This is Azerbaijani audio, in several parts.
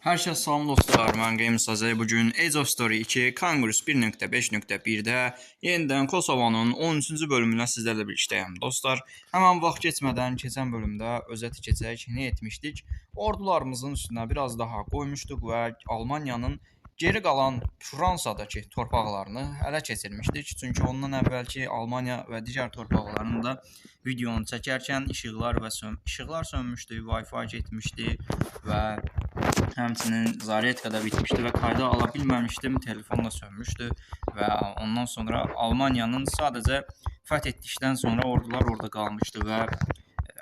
Hər kəs salam dostlar, mən Games Azay. Bugün Age of Story 2 Congress 1.5.1-də yenidən Kosovanın 13-cü bölümünə sizlərlə birlikdəyəm. Dostlar, həmən vaxt keçmədən keçən bölümdə özəti keçək, nə etmişdik? Ordularımızın üstünə biraz daha qoymuşduq və Almaniyanın geri qalan Fransadakı torpaqlarını ələ keçirmişdik. Çünki ondan əvvəlki Almaniya və digər torpaqlarını da videonu çəkərkən işıqlar sönmüşdü, Wi-Fi getmişdi və həmçinin Zaretka da bitmişdi və kayda ala bilməmişdim. Telefon da sönmüşdü və ondan sonra Almaniyanın sadəcə fəth etdikdən sonra ordular orada qalmışdı və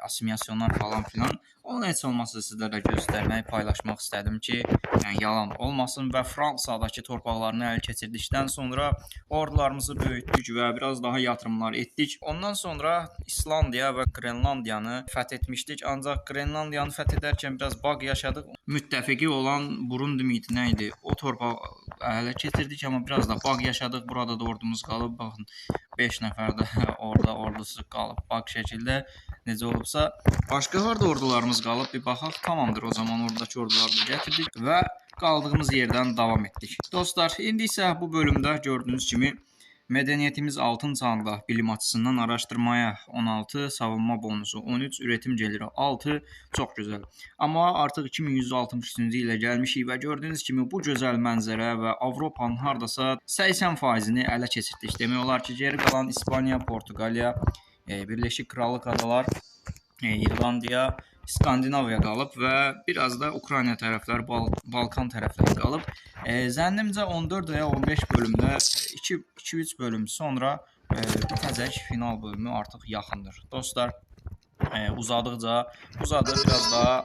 assimilyasiyalar falan filan. Onu heç olmazsa sizlərlə göstərmək, paylaşmaq istədim ki, yəni yalan olmasın və Fransadakı torpaqlarını ələ keçirdikdən sonra ordularımızı böyütdük və biraz daha yatırımlar etdik. Ondan sonra İslandiya və Qrenlandiyanı fəth etmişdik. Ancaq Qrenlandiyanı fəth edərkən biraz bug yaşadıq. Müttəfiqi olan Burundi miydi, nə idi? O torpağı ələ keçirdik, amma biraz da bug yaşadıq. Burada da ordumuz qalıb. Baxın, 5 nəfər də orada ordusu qalıb bug şəkildə. Necə olubsa, başqa harda ordularımız qalıb, bir baxaq. Tamamdır, o zaman oradakı orduları da gətirdik və qaldığımız yerdən davam etdik. Dostlar, indi isə bu bölümdə gördüyünüz kimi mədəniyyətimiz altın çağında bilim açısından araşdırmaya 16, savunma bonusu 13, üretim gəliri 6, çox gözəl. Amma artıq 2163-cü ilə gəlmişik və gördüyünüz kimi bu gözəl mənzərə və Avropanın hardasa 80%-ni ələ keçirdik. Demək olar ki, geri qalan İspaniya, Portuqaliya, Birləşik Krallıq Adalar, İrlandiya, Skandinaviya qalıb və biraz da Ukrayna tərəfləri, Balkan tərəfləri qalıb. Zənnimcə 14 və ya 15 bölümdə 2-3 bölüm sonra bitəcək, final bölümü artıq yaxındır. Dostlar, uzadı biraz daha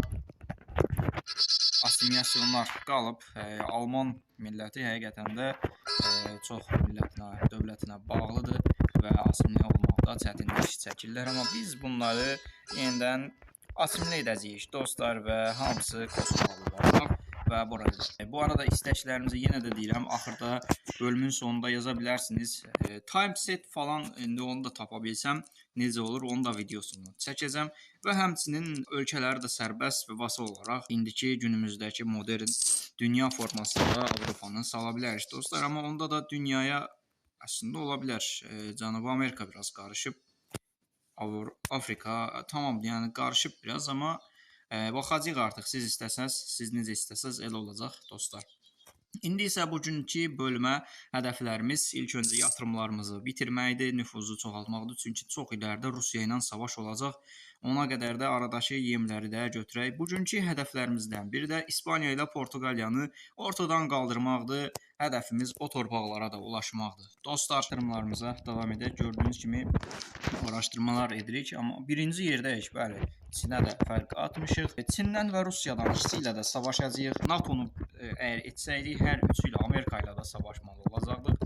assimilyasiyalar qalıb. Alman milləti həqiqətən də çox dövlətinə bağlıdır və assimiliyə olmaqda çətinlik çəkirlər. Amma biz bunları yenidən assimiliyə edəcəyik dostlar və hamısı Kosovalı olacaq və burada. Bu arada istəklərinizi yenə də deyirəm, axırda bölümün sonunda yaza bilərsiniz. Timeset falan indi onu da tapa bilsəm necə olur, onu da videosunu çəkəcəm və həmçinin ölkələri də sərbəst və vasal olaraq indiki günümüzdəki modern dünya formasında Avropanı sala bilərik dostlar. Amma onda da dünyaya əslində ola bilər. Cənubi Amerika biraz qarışıb. Afrika tamam, yəni qarışıb biraz, amma baxacağıq artıq. Siz istəsəz, siz necə istəsəz elə olacaq dostlar. İndi isə bugünkü bölümə hədəflərimiz ilk öncə yatırımlarımızı bitirməkdir, nüfuzu çoxaltmaqdır. Çünki çox ilərdə Rusiya ilə savaş olacaq. Ona qədər də aradakı yemləri də götürək. Bugünkü hədəflərimizdən biri də İspaniya ilə Portuqaliyanı ortadan qaldırmaqdır. Hədəfimiz o torpaqlara da ulaşmaqdır. Dostlar, araşdırmalarımıza davam edək. Gördüyünüz kimi araşdırmalar edirik, amma birinci yerdəyik, bəli. Çinə də fərq atmışıq. Çindən və Rusiyadan ikisi ilə də savaşacağıq. NATO-nu əgər etsəydik, hər üçü ilə Amerika ilə də savaşmalı olacaqdıq.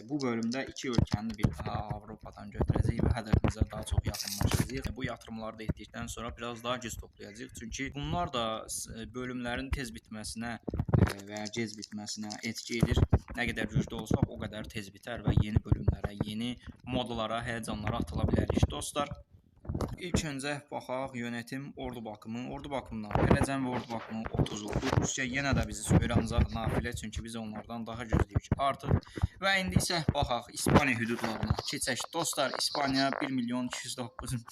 Bu bölümdə iki ölkəni bir daha Avropadan götürəcəyik və hədəfimizə daha çox yaxınlaşacağıq. Bu yatırımları da etdikdən sonra biraz daha güc toplayacağıq. Çünki bunlar da bölümlərin tez bitməsinə və gec bitməsinə etki edir. Nə qədər güclü olsaq, o qədər tez bitər və yeni bölümlərə, yeni modlara, həyəcanlara atıla bilərik dostlar. İlk öncə baxaq yönetim, ordu baxımı. Ordu baxımından dərəcəm və ordu baxımı 30 oldu. Rusiya yenə də bizi söyür, ancaq nafilə, çünki biz onlardan daha güclüyük artıq. Və indi isə baxaq İspaniya hüdudlarına keçək dostlar. İspaniya 1.209.000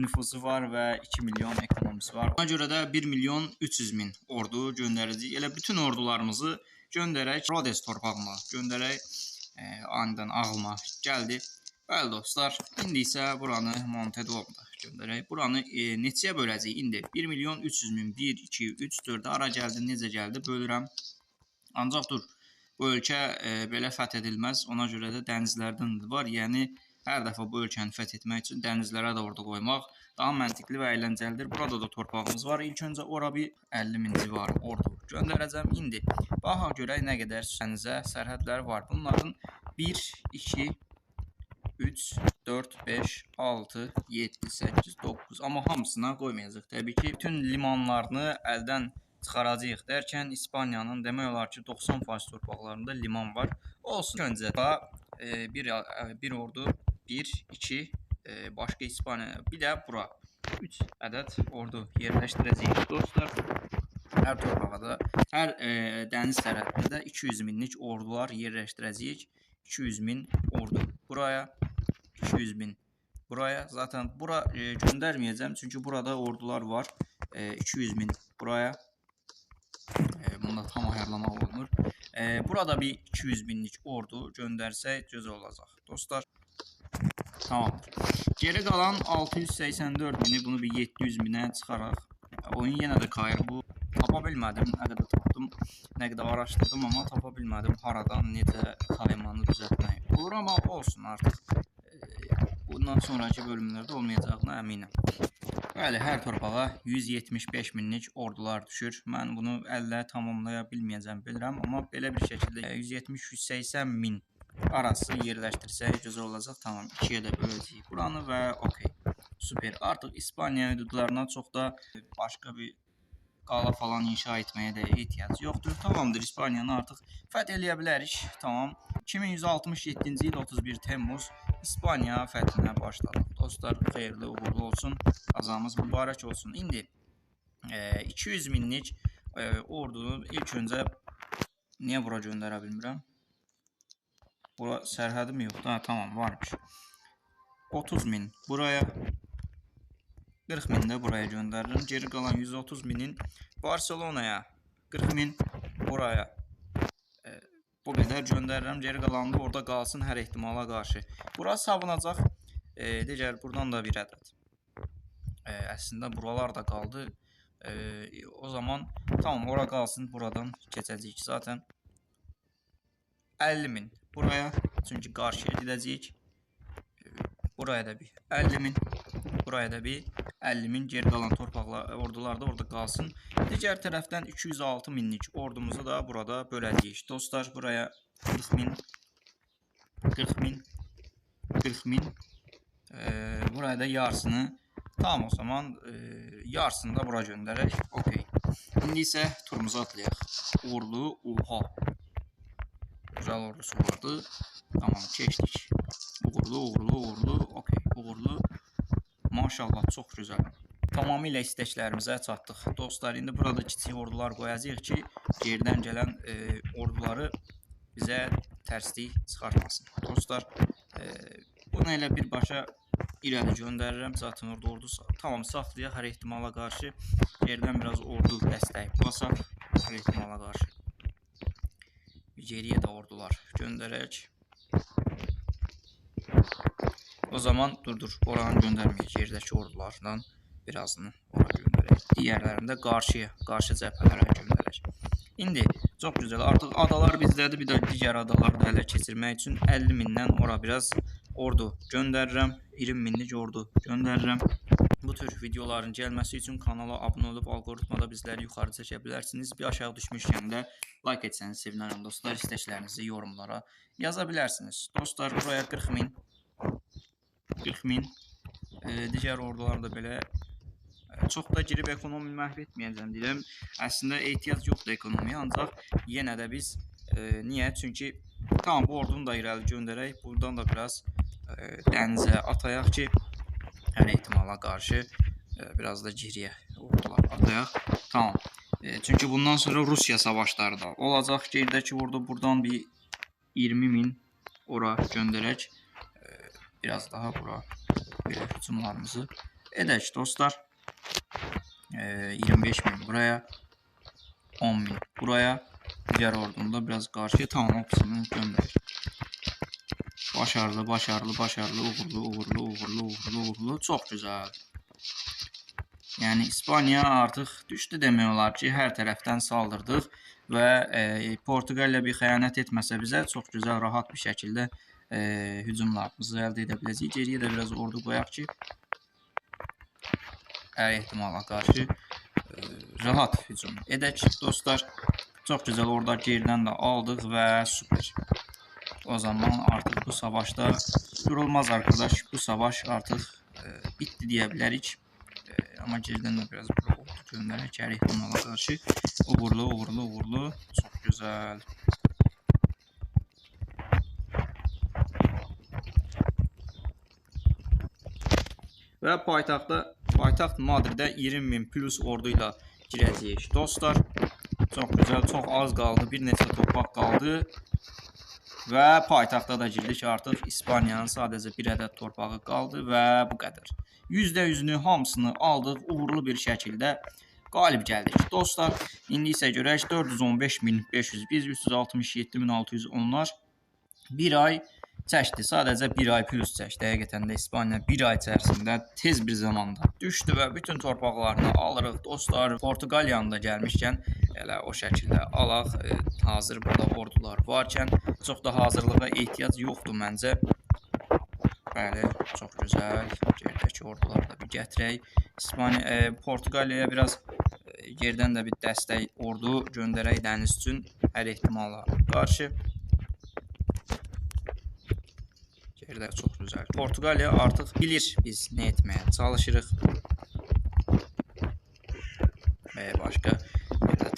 nüfusu var və 2 milyon ekonomisi var. Ona görə də 1.300.000 ordu göndərəcəyik. Elə bütün ordularımızı göndərək Rodes torpağına, göndərək anidən ağlıma gəldi. Bəli dostlar, indi isə buranı Montedorda göndərək. Buranı neçəyə böləcəyik indi? 1.300.000, 1, 2, 3, 4-ə ara gəldi, necə gəldi? Bölürəm. Ancaq dur, bu ölkə belə fəth edilməz. Ona görə də dənizlərdən var. Yəni, hər dəfə bu ölkəni fəth etmək üçün dənizlərə də orada qoymaq daha məntiqli və əyləncəlidir. Burada da torpağımız var. İlk öncə ora bir 50.000 civarı ordu göndərəcəm. İndi baxaq görək nə qədər dənizə sərhədləri var. Bunların 1, 2, 3, 4, 5, 6, 7, 8, 9. Amma hamısına qoymayacaq. Təbii ki, bütün limanlarını əldən çıxaracağıq dərkən İspaniyanın demək olar ki 90% torpaqlarında liman var. Olsun. Öncə bir ordu, 1, 2, başqa İspaniya, bir də bura 3 ədəd ordu yerləşdirəcəyik dostlar. Hər torpağa da, hər dəniz tərəfində də 200 minlik ordular yerləşdirəcəyik. 200 min ordu buraya, 200 min buraya. Zaten bura göndərməyəcəm, çünki burada ordular var. 200 min buraya. Bunda tam ayarlamaq olunur. Burada bir 200 binlik ordu göndərsək gözəl olacaq. Dostlar, tamamdır. Geri qalan 684 bini, bunu bir 700 minə çıxaraq. Oyun yenə də kayır. Bu tapa bilmədim. Nə qədər tapdım, nə qədər araşdırdım, amma tapa bilmədim. Haradan, necə kaymanı düzəltmək olur, amma olsun artıq. Bundan sonraki bölümlərdə olmayacağına əminəm. Bəli, hər torpağa 175 minlik ordular düşür. Mən bunu əllə tamamlaya bilməyəcəm, bilirəm, amma belə bir şəkildə 170-180 min arası yerləşdirsək gözəl olacaq. Tamam, 2-yə də böləcəyik buranı və okey. Super. Artıq İspaniya hüdudlarına çox da başqa bir qala falan inşa etməyə də ehtiyac yoxdur. Tamamdır, İspaniyanı artıq fəth eləyə bilərik. Tamam. 2167-ci il 31 Temmuz İspaniya fəthinə başladıq. Dostlar, xeyirli, uğurlu olsun. Qazamız mübarək olsun. İndi 200 minlik ordunu ilk öncə niyə bura göndərə bilmirəm? Bura sərhədim yoxdur. Ha, tamam, varmış. 30 min buraya, 40 min də buraya göndəririm. Geri qalan 130 minin Barcelona'ya, 40 min buraya. Bu qədər göndərirəm. Geri qalanı da orada qalsın hər ehtimala qarşı. Burası savunacaq. Digər buradan da bir ədəd. Əslində buralar da qaldı. O zaman tamam, ora qalsın, buradan keçəcəyik zaten. 50 min buraya, çünki qarşıya gedəcəyik. Buraya da bir 50 min, buraya da bir 50 min, geri qalan torpaqlar, ordular da orada qalsın. Digər tərəfdən 206 minlik ordumuzu da burada böləcəyik. Dostlar, buraya 40 min, 40 min, 40 min, buraya da yarısını, tamam, o zaman yarısını da bura göndərək. Okey. İndi isə turumuza atlayaq. Ordu, oha. Güzel ordusu vardı. Tamam, keçdik. Uğurlu, okey, uğurlu. Maşallah, çox gözəl. Tamamilə istəklərimizə çatdıq. Dostlar, indi burada kiçik ordular qoyacağıq ki, geridən gələn orduları bizə tərslik çıxartmasın. Dostlar, bunu elə birbaşa irəli göndərirəm. Zaten orada ordu tamam saxlayaq hər ehtimala qarşı. Geridən biraz ordu dəstəyi basaq hər ehtimala qarşı. Geriyə də ordular göndərək. O zaman dur, oranı göndərməyək. Yerdəki ordulardan birazını ora göndərək. Digərlərini də qarşı cəbhələrə göndərək. İndi çox gözəl. Artıq adalar bizdədir. Bir də digər adaları da ələ keçirmək üçün 50 mindən ora biraz ordu göndərirəm. 20 minlik ordu göndərirəm. Bu tür videoların gəlməsi üçün kanala abunə olub algoritmada bizləri yuxarı çəkə bilərsiniz. Bir aşağı düşmüşkən də like etsəniz sevinərəm dostlar. İstəklərinizi yorumlara yaza bilərsiniz. Dostlar, buraya 40 min. 40 min. Digər ordular da belə çox da girib ekonomi məhv etməyəcəm deyirəm. Əslində ehtiyac yoxdur ekonomiyə, ancaq yenə də biz niyə? Çünki tamam, bu ordunu da irəli göndərək. Buradan da biraz dənizə atayaq ki, hər ehtimala qarşı biraz da geriyə ordular atayaq. Tamam. Çünki bundan sonra Rusiya savaşları da olacaq. Geridəki ordu buradan bir 20 min ora göndərək. Biraz daha bura belə hücumlarımızı edək dostlar. 25 min buraya, 10 min buraya. Digər ordunu da biraz qarşıya, tamam, hepsini göndərək. Başarılı, uğurlu. Çox gözəl. Yəni İspaniya artıq düşdü demək olar ki, hər tərəfdən saldırdıq və Portuqaliya bir xəyanət etməsə bizə çox gözəl, rahat bir şəkildə hücumlarımızı əldə edə biləcəyik. Geriyə də biraz ordu qoyaq ki, hər ehtimala qarşı rahat hücum edək dostlar. Çox gözəl, orada geridən də aldıq və super. O zaman artıq bu savaşda durulmaz arkadaş. Bu savaş artıq bitti deyə bilərik. Amma geridən də biraz ordu göndərək hər ehtimala qarşı. Uğurlu. Çox gözəl. Və paytaxt Madridə 20 min plus ordu ilə girəcəyik dostlar. Çox gözəl, çox az qaldı. Bir neçə torpaq qaldı. Və paytaxta da girdik. Artıq İspaniyanın sadəcə bir ədəd torpağı qaldı və bu qədər. %100'ünü hamısını aldıq. Uğurlu bir şəkildə qalib gəldik. Dostlar, indi isə görək 415.500, biz 367.610'lar bir ay çəkdi. Sadəcə bir ay plus çəkdi. Həqiqətən də İspaniya bir ay içərisində tez bir zamanda düşdü və bütün torpaqlarını alırıq. Dostlar, Portuqaliyanı da gəlmişkən elə o şəkildə alaq. Hazır burada ordular varkən çox da hazırlığa ehtiyac yoxdur məncə. Bəli, çox gözəl. Gerdəki orduları da bir gətirək. Portuqaliyaya biraz yerdən də bir dəstək ordu göndərək dəniz üçün hər ehtimala qarşı. Yerdə çox gözəl. Portuqaliya artıq bilir biz nə etməyə çalışırıq. Və başqa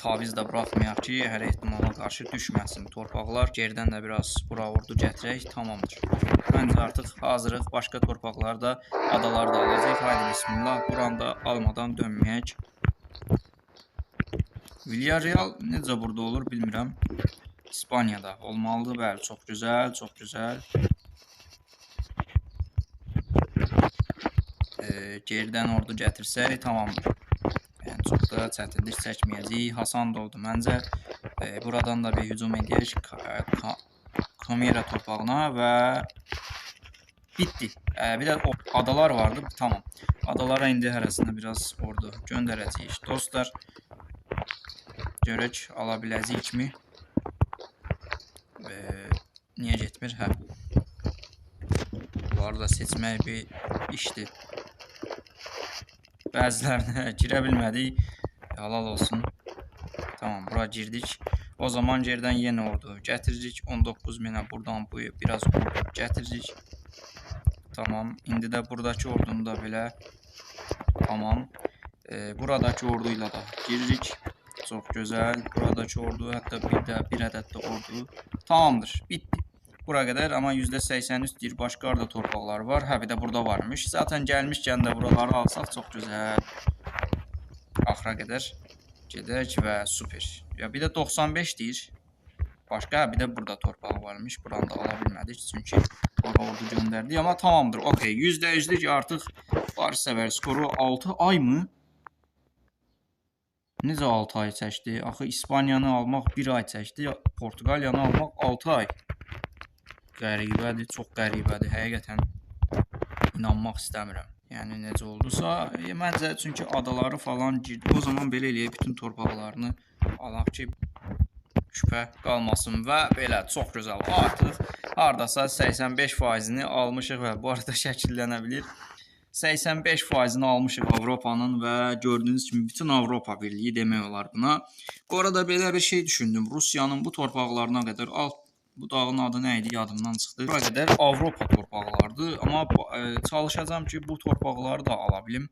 taviz də buraxmayaq ki, hər ehtimala qarşı düşməsin torpaqlar. Yerdən də biraz bura ordu gətirək, tamamdır. Məncə artıq hazırıq. Başqa torpaqlarda, adalar da alacaq. Haydi bismillah, buranı da almadan dönməyək. Villarreal necə burada olur bilmirəm. İspaniyada olmalıdır. Bəli, çox gözəl, çox gözəl. Gerdən ordu gətirsək tamamdır. Yəni çox da çətinlik çəkməyəcəyik. Hasan da oldu məncə. Buradan da bir hücum edək Kamera torpağına və bitdi. Bir də adalar vardı. Tamam. Adalara indi hərəsində biraz ordu göndərəcəyik. Dostlar, görək ala biləcəyikmi? Niyə getmir? Hə. Bunları da seçmək bir işdir. Bəzilərinə girə bilmədik. Halal olsun. Tamam, bura girdik. O zaman yerdən yenə ordu gətiririk. 19.000'ə buradan bu biraz ordu gətiririk. Tamam. İndi də buradakı ordunu da belə. Tamam. Buradakı orduyla da giririk. Çox gözəl. Buradakı ordu, hətta bir ədəd də ordu. Tamamdır. Bitdi. Bura qədər, amma %83 deyir. Başqa arada torpaqlar var. Hə, bir də burada varmış. Zaten gəlmişkən də buraları alsaq çox gözəl. Axıra qədər gedək və super. Ya bir də 95 deyir. Başqa, bir də burada torpaq varmış. Buranı da ala bilmədik. Çünki orada ordu göndərdik. Amma tamamdır. Okey. %100'lük artıq Barış səvər skoru 6 ay mı? Necə 6 ay çəkdi? Axı İspaniyanı almaq 1 ay çəkdi. Portuqaliyanı almaq 6 ay. Qəribədir, çox qəribədir. Həqiqətən inanmaq istəmirəm. Yəni necə oldusa, məncə çünki adaları falan girdi. O zaman belə eləyək, bütün torpaqlarını alaq ki, şübhə qalmasın və belə çox gözəl. Artıq hardasa 85%'ni almışıq və bu arada şəkillənə bilir. 85%'ni almışıq Avropanın və gördüyünüz kimi bütün Avropa Birliyi demək olar buna. Bu arada belə bir şey düşündüm. Rusiyanın bu torpaqlarına qədər bu dağın adı nə idi? Yadımdan çıxdı. Bura qədər Avropa torpaqlardır. Amma çalışacağım ki, bu torpaqları da ala bilim.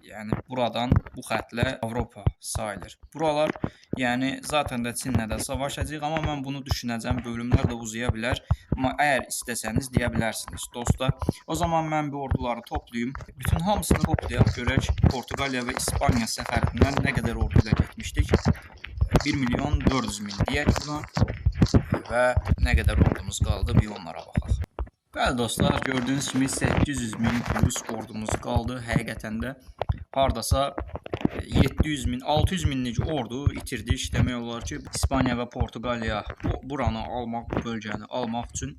Yəni buradan bu xətlə Avropa sayılır. Buralar, yəni zaten də Çinlə də savaşacağıq, amma mən bunu düşünəcəm. Bölümlər də uzaya bilər. Amma əgər istəsəniz deyə bilərsiniz, dostlar. O zaman mən bu orduları toplayım. Bütün hamısını toplayaq, görək Portuqaliya və İspaniya səfərindən nə qədər ordu ilə getmişdik. 1.400.000 deyək buna. Və nə qədər ordumuz qaldı, bir onlara baxaq. Bəli dostlar, gördüyünüz kimi 800.000 plus ordumuz qaldı. Həqiqətən də hardasa 700.000, 600.000'lik ordu itirdik. Demək olar ki, İspaniya və Portuqaliya buranı almaq, bu bölgəni almaq üçün.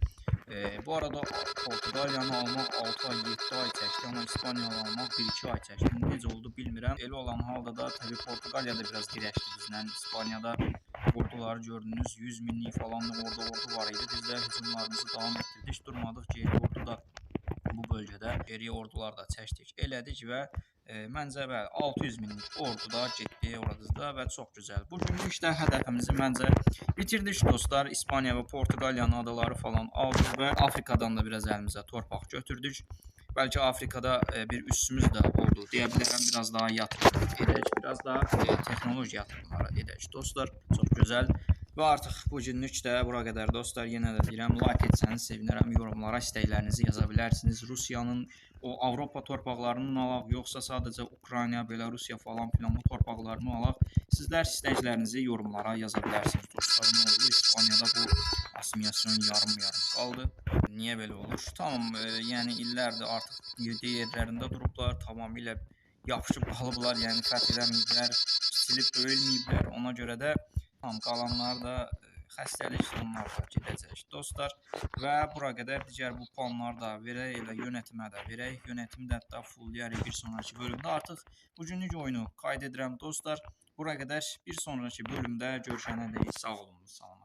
Bu arada Portuqaliyanı almaq 6 ay, 7 ay çəkdi, amma İspaniyanı almaq 1-2 ay çəkdi. Necə oldu bilmirəm. Elə olan halda da təbii Portuqaliyada biraz dirəşdi bizlə. İspaniyada orduları gördünüz, 100.000'lik falan ordu var idi. Biz də hücumlarımızı davam etdirdik. Durmadıq ki, ordu da bu bölgədə geriyə ordular da çəkdik, elədik və məncə 600.000'lik ordu da getdi oradızda və çox gözəl. Bugünkü işdə hədəfimizi məncə bitirdik dostlar. İspaniya və Portuqaliyanın adaları falan aldıq və Afrikadan da biraz əlimizə torpaq götürdük. Bəlkə Afrikada bir üssümüz də oldu deyə bilərəm. Biraz daha yatırım edək, biraz daha texnoloji yatırımları edək dostlar. Çox gözəl. Və artıq bu günlük də bura qədər dostlar. Yenə də deyirəm, like etsəniz sevinərəm. Yorumlara istəklərinizi yaza bilərsiniz. Rusiyanın o Avropa torpaqlarını alaq, yoxsa sadəcə Ukrayna, Belorusiya falan filan bu torpaqlarını alaq. Sizlər istəklərinizi yorumlara yaza bilərsiniz dostlar. Nə oldu? İspaniyada bu assimilasiyon yarım qaldı. Niyə belə olur? Tamam, yəni illərdir artıq yerlərində durublar, tamamilə yapışıb qalıblar, yəni fəth eləməyiblər, kiçilib böyülməyiblər. Ona görə də tam qalanlar da xəstəlik onlar da gedəcək dostlar. Və bura qədər digər bu planları da verək, elə yönetimə də verək. Yönetim də hətta fullayarıq bir sonraki bölümdə. Artıq bu günlük oyunu qayd edirəm dostlar. Bura qədər bir sonraki bölümdə görüşənədək sağ olun, salam.